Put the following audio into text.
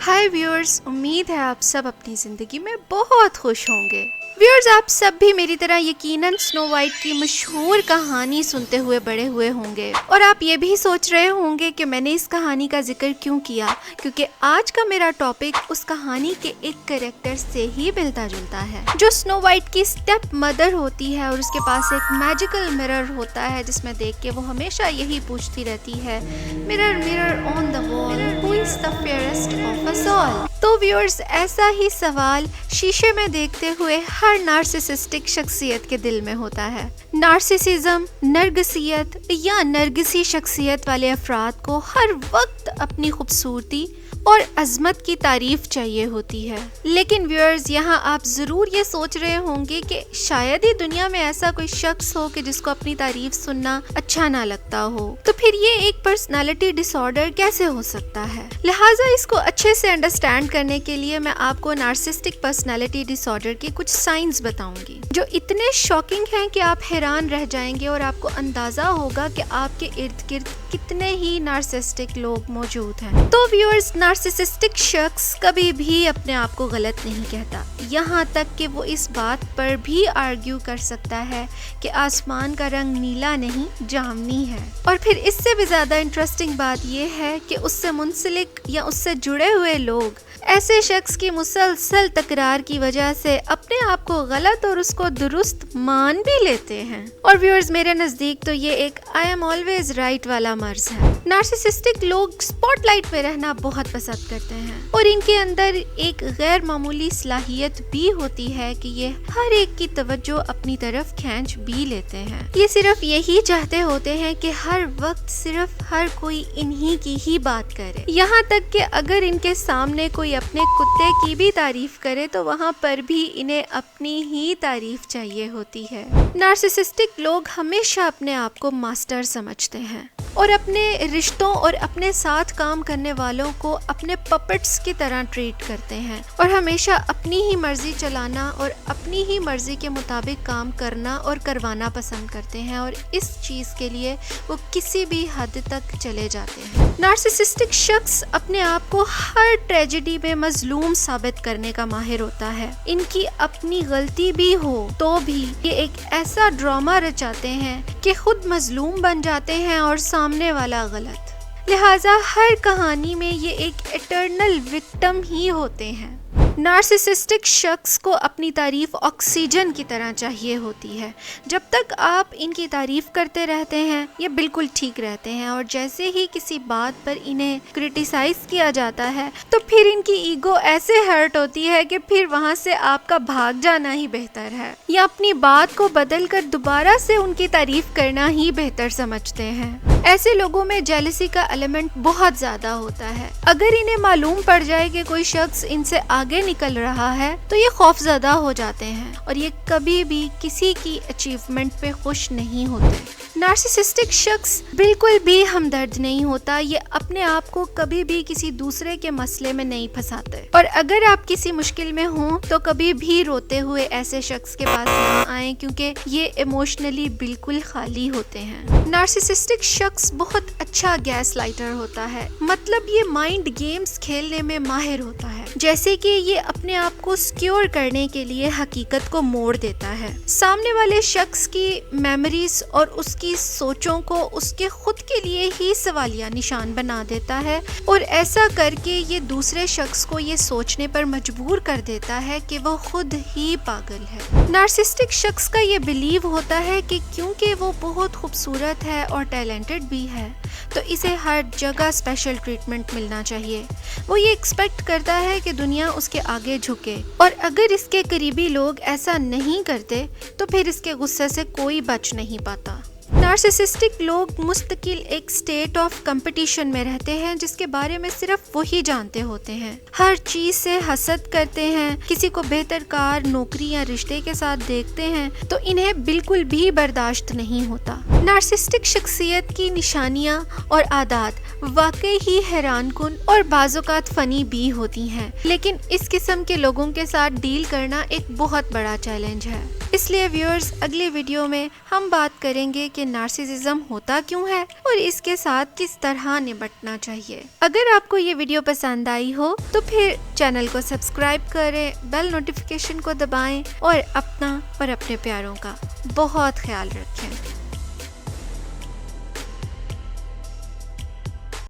हाय viewers, उम्मीद है आप सब अपनी ज़िंदगी में बहुत खुश होंगे। व्यूअर्स, आप सब भी मेरी तरह यकीनन स्नो वाइट की मशहूर कहानी सुनते हुए बड़े हुए होंगे और आप ये भी सोच रहे होंगे कि मैंने इस कहानी का जिक्र क्यों किया, क्योंकि आज का मेरा टॉपिक उस कहानी के एक कैरेक्टर से ही मिलता जुलता है जो स्नो वाइट की स्टेप मदर होती है और उसके पास एक मैजिकल मिरर होता है जिसमें देख के वो हमेशा यही पूछती रहती है, mirror mirror on the wall, who is the fairest of us all. तो व्यूअर्स, ऐसा ही सवाल शीशे में देखते हुए हर नार्सिसिस्टिक शख्सियत के दिल में होता है। नार्सिसिज्म, नरगिसियत या नरगिसी शख्सियत वाले अफराद को हर वक्त अपनी खूबसूरती और अजमत की तारीफ चाहिए होती है। लेकिन व्यूअर्स, यहाँ आप ज़रूर ये सोच रहे होंगे कि शायद ही दुनिया में ऐसा कोई शख्स हो कि जिसको अपनी तारीफ सुनना अच्छा ना लगता हो, तो फिर ये एक पर्सनालिटी डिसऑर्डर कैसे हो सकता है। लिहाजा इसको अच्छे से अंडरस्टैंड करने के लिए मैं आपको नार्सिसिस्टिक पर्सनालिटी डिसऑर्डर के कुछ साइंस बताऊंगी जो इतने शॉकिंग हैं कि आप हैरान रह जाएंगे और आपको अंदाजा होगा कि आपके इर्द गिर्द कितने ही नार्सिसिस्टिक लोग मौजूद हैं। तो व्यूअर्स, नार्सिसिस्टिक शख्स कभी भी अपने आप को गलत नहीं कहता, यहाँ तक कि वो इस बात पर भी आर्ग्यू कर सकता है कि आसमान का रंग नीला नहीं जामुनी है। और फिर इससे भी ज़्यादा इंटरेस्टिंग बात यह है कि उससे मुंसलिक या उससे जुड़े हुए लोग ऐसे शख्स की मुसलसल तकरार की वजह से अपने आप को गलत और उसको दुरुस्त मान भी लेते हैं। और व्यूअर्स, मेरे नज़दीक तो ये एक आई एम ऑलवेज राइट वाला मर्ज है। नार्सिसिस्टिक लोग स्पॉटलाइट में रहना बहुत पसंद करते हैं और इनके अंदर एक गैर मामूली सलाहियत भी होती है कि ये हर एक की तवज्जो अपनी तरफ खींच भी लेते हैं। ये सिर्फ यही चाहते होते हैं कि हर वक्त सिर्फ हर कोई इन्हीं की ही बात करे, यहाँ तक कि अगर इनके सामने कोई अपने कुत्ते की भी तारीफ करे तो वहाँ पर भी इन्हें अपनी ही तारीफ चाहिए होती है। नार्सिसिस्टिक लोग हमेशा अपने आप को मास्टर समझते हैं और अपने रिश्तों और अपने साथ काम करने वालों को अपने पपेट्स की तरह ट्रीट करते हैं और हमेशा अपनी ही मर्जी चलाना और अपनी ही मर्जी के मुताबिक काम करना और करवाना पसंद करते हैं और इस चीज़ के लिए वो किसी भी हद तक चले जाते हैं। नार्सिसिस्टिक शख्स अपने आप को हर ट्रेजेडी में मजलूम साबित करने का माहिर होता है। इनकी अपनी गलती भी हो तो भी ये एक ऐसा ड्रामा रचाते हैं कि खुद मजलूम बन जाते हैं और सामने वाला गलत। लिहाजा हर कहानी में ये एक इटर्नल विक्टिम ही होते हैं। नार्सिसिस्टिक शख्स को अपनी तारीफ ऑक्सीजन की तरह चाहिए होती है। जब तक आप इनकी तारीफ करते रहते हैं ये बिल्कुल ठीक रहते हैं और जैसे ही किसी बात पर इन्हें क्रिटिसाइज किया जाता है तो फिर इनकी ईगो ऐसे हर्ट होती है कि फिर वहां से आपका भाग जाना ही बेहतर है या अपनी बात को बदल कर दोबारा से उनकी तारीफ करना ही बेहतर समझते हैं। ऐसे लोगों में जेलसी का एलिमेंट बहुत ज्यादा होता है। अगर इन्हें मालूम पड़ जाए कि कोई शख्स इनसे आगे निकल रहा है तो ये खौफजदा हो जाते हैं और ये कभी भी किसी की अचीवमेंट पे खुश नहीं होते। नार्सिसिस्टिक शख्स बिल्कुल भी हमदर्द नहीं होता, ये अपने आप को कभी भी किसी दूसरे के मसले में नहीं फंसाते और अगर आप किसी मुश्किल में हो तो कभी भी रोते हुए ऐसे शख्स के पास ना आए क्योंकि ये इमोशनली बिल्कुल खाली होते हैं। नार्सिसिस्टिक शख्स बहुत अच्छा गैस लाइटर होता है, मतलब ये माइंड गेम्स खेलने में माहिर होता है, जैसे कि ये अपने आप को सिक्योर करने के लिए हकीकत को मोड़ देता है। सामने वाले शख्स की मेमोरीज और उसकी सोचों को उसके खुद के लिए ही सवालिया निशान बना देता है और ऐसा करके ये दूसरे शख्स को ये सोचने पर मजबूर कर देता है कि वो खुद ही पागल है। नार्सिसिस्टिक शख्स का ये बिलीव होता है कि क्योंकि वो बहुत खूबसूरत है और टैलेंटेड भी है तो इसे हर जगह स्पेशल ट्रीटमेंट मिलना चाहिए। वो ये एक्सपेक्ट करता है कि दुनिया उसके आगे झुके और अगर इसके करीबी लोग ऐसा नहीं करते तो फिर इसके गुस्से से कोई बच नहीं पाता। नार्सिसिस्टिक लोग मुस्तकिल एक स्टेट ऑफ कंपटीशन में रहते हैं जिसके बारे में सिर्फ वही जानते होते हैं। हर चीज से हसद करते हैं, किसी को बेहतर कार, नौकरी या रिश्ते के साथ देखते हैं तो इन्हें बिल्कुल भी बर्दाश्त नहीं होता। नार्सिसिस्टिक शख्सियत की निशानियां और आदत वाकई ही हैरानकुन और बाज़ौक़ात फनी भी होती हैं, लेकिन इस किस्म के लोगों के साथ डील करना एक बहुत बड़ा चैलेंज है। اس لیے ویورز اگلی ویڈیو میں ہم بات کریں گے کہ نارسیسزم ہوتا کیوں ہے اور اس کے ساتھ کس طرح نمٹنا چاہیے۔ اگر آپ کو یہ ویڈیو پسند آئی ہو تو پھر چینل کو سبسکرائب کریں، بیل نوٹیفیکیشن کو دبائیں اور اپنا اور اپنے پیاروں کا بہت خیال رکھیں۔